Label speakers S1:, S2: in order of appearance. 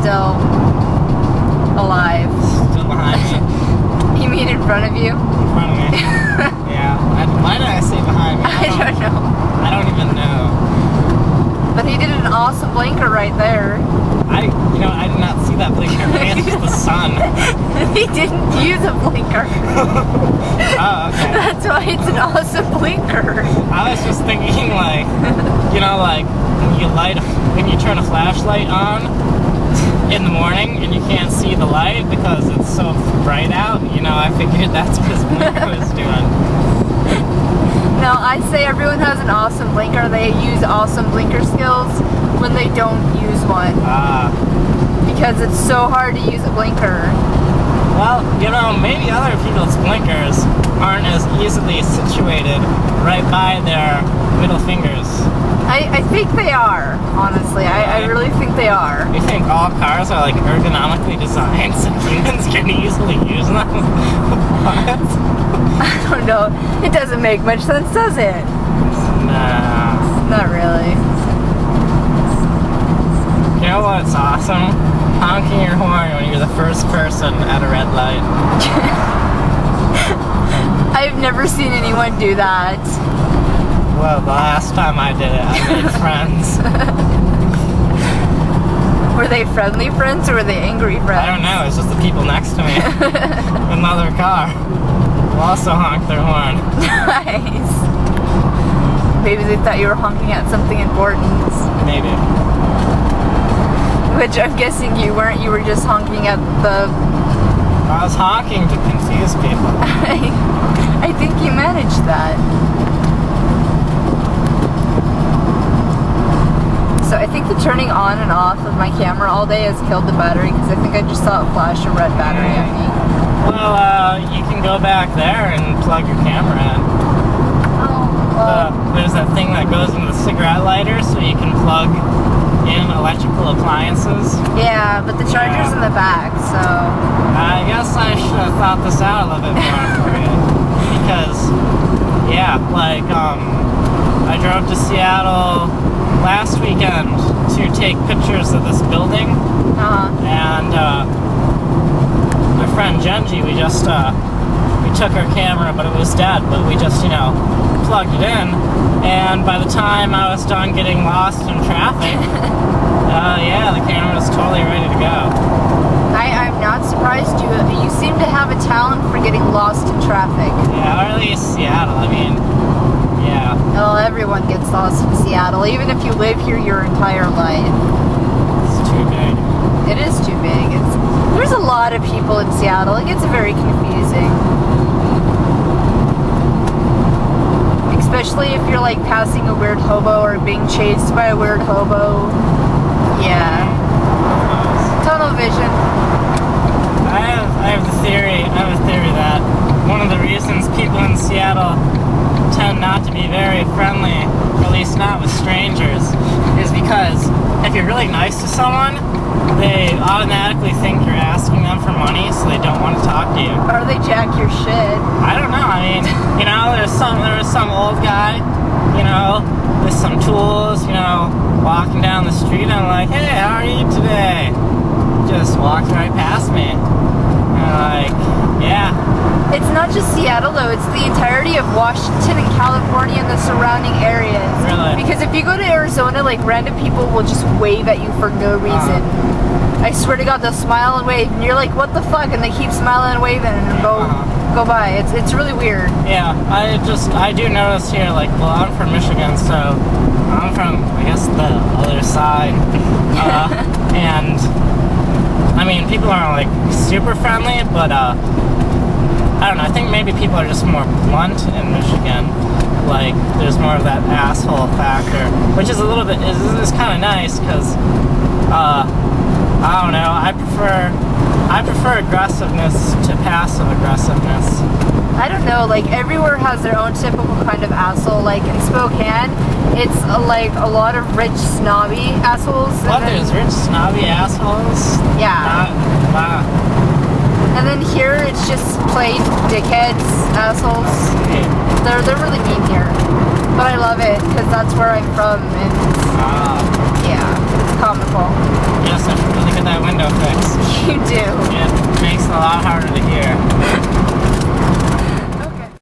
S1: still alive.
S2: Still behind me.
S1: You mean in front of you?
S2: In front of me. Yeah. Why did I say behind me?
S1: I don't know.
S2: I don't even know.
S1: But he did an awesome blinker right there.
S2: I did not see that blinker. Maybe it's the sun.
S1: He didn't use a blinker.
S2: Oh, okay.
S1: That's why it's an awesome blinker.
S2: I was just thinking, like, like when you turn a flashlight on in the morning and you can't see the light because it's so bright out, I figured that's what his blinker was doing.
S1: No, I say everyone has an awesome blinker. They use awesome blinker skills when they don't use one. Because it's so hard to use a blinker.
S2: Well, maybe other people's blinkers aren't as easily situated right by their middle fingers.
S1: I think they are, honestly. I really think they are.
S2: You think all cars are like ergonomically designed so humans can easily use them? What?
S1: I don't know. It doesn't make much sense, does it?
S2: Nah.
S1: Not really.
S2: You know what's awesome? Honking your horn when you're the first person at a red light.
S1: I've never seen anyone do that.
S2: Well, the last time I did it, I made friends.
S1: Were they friendly friends or were they angry friends?
S2: I don't know, it's just the people next to me. Another car who also honked their horn.
S1: Nice. Maybe they thought you were honking at something important.
S2: Maybe.
S1: Which I'm guessing you weren't. You were just honking at the...
S2: I was honking to confuse people.
S1: I think you managed that. So I think the turning on and off of my camera all day has killed the battery because I think I just saw a flash of red battery at me.
S2: Well, you can go back there and plug your camera in.
S1: Oh, well.
S2: There's that thing that goes into the cigarette lighter so you can plug in electrical appliances.
S1: Yeah, but the charger's in the back, so...
S2: I guess I should have thought this out a little bit more for you. Because, yeah, I drove to Seattle last weekend to take pictures of this building. And my friend Genji, we took her camera, but it was dead, but we just, plugged it in, and by the time I was done getting lost in traffic, yeah, the camera was totally ready to go.
S1: I'm not surprised you seem to have a talent for getting lost in traffic.
S2: Yeah, or at least Seattle, yeah.
S1: Well, everyone gets lost in Seattle, even if you live here your entire life.
S2: It's too big.
S1: It is too big. There's a lot of people in Seattle. It gets very confusing. Especially if you're like passing a weird hobo or being chased by a weird hobo. Yeah. Tunnel vision.
S2: I have a theory that one of the reasons people in Seattle tend not to be very friendly, or at least not with strangers, is because if you're really nice to someone, they automatically think you're asking them for money, so they don't want to talk to you.
S1: Or they jack your shit.
S2: I don't know. There was some old guy, with some tools, walking down the street. I'm like, hey, how are you today? Just walked right past me. And I'm like, yeah.
S1: It's not just Seattle though, it's the entirety of Washington and California and the surrounding areas.
S2: Really?
S1: Because if you go to Arizona, like random people will just wave at you for no reason. I swear to God, they'll smile and wave, and you're like, what the fuck? And they keep smiling and waving and go by. It's really weird.
S2: Yeah, I do notice here, I'm from Michigan, so I'm from, I guess, the other side. And, people aren't, super friendly, but, I don't know, I think maybe people are just more blunt in Michigan. There's more of that asshole factor, which is a little bit, is kind of nice, because, I don't know, I prefer aggressiveness to passive aggressiveness.
S1: I don't know, everywhere has their own typical kind of asshole. In Spokane, it's a lot of rich, snobby assholes.
S2: What, there's rich, snobby assholes?
S1: Yeah.
S2: Wow.
S1: And then here, it's just plain dickheads, assholes.
S2: Yeah.
S1: They're really mean here. But I love it, because that's where I'm from, and yeah, it's comical.
S2: Yes, I should really get that window
S1: You do.
S2: It makes it a lot harder to hear.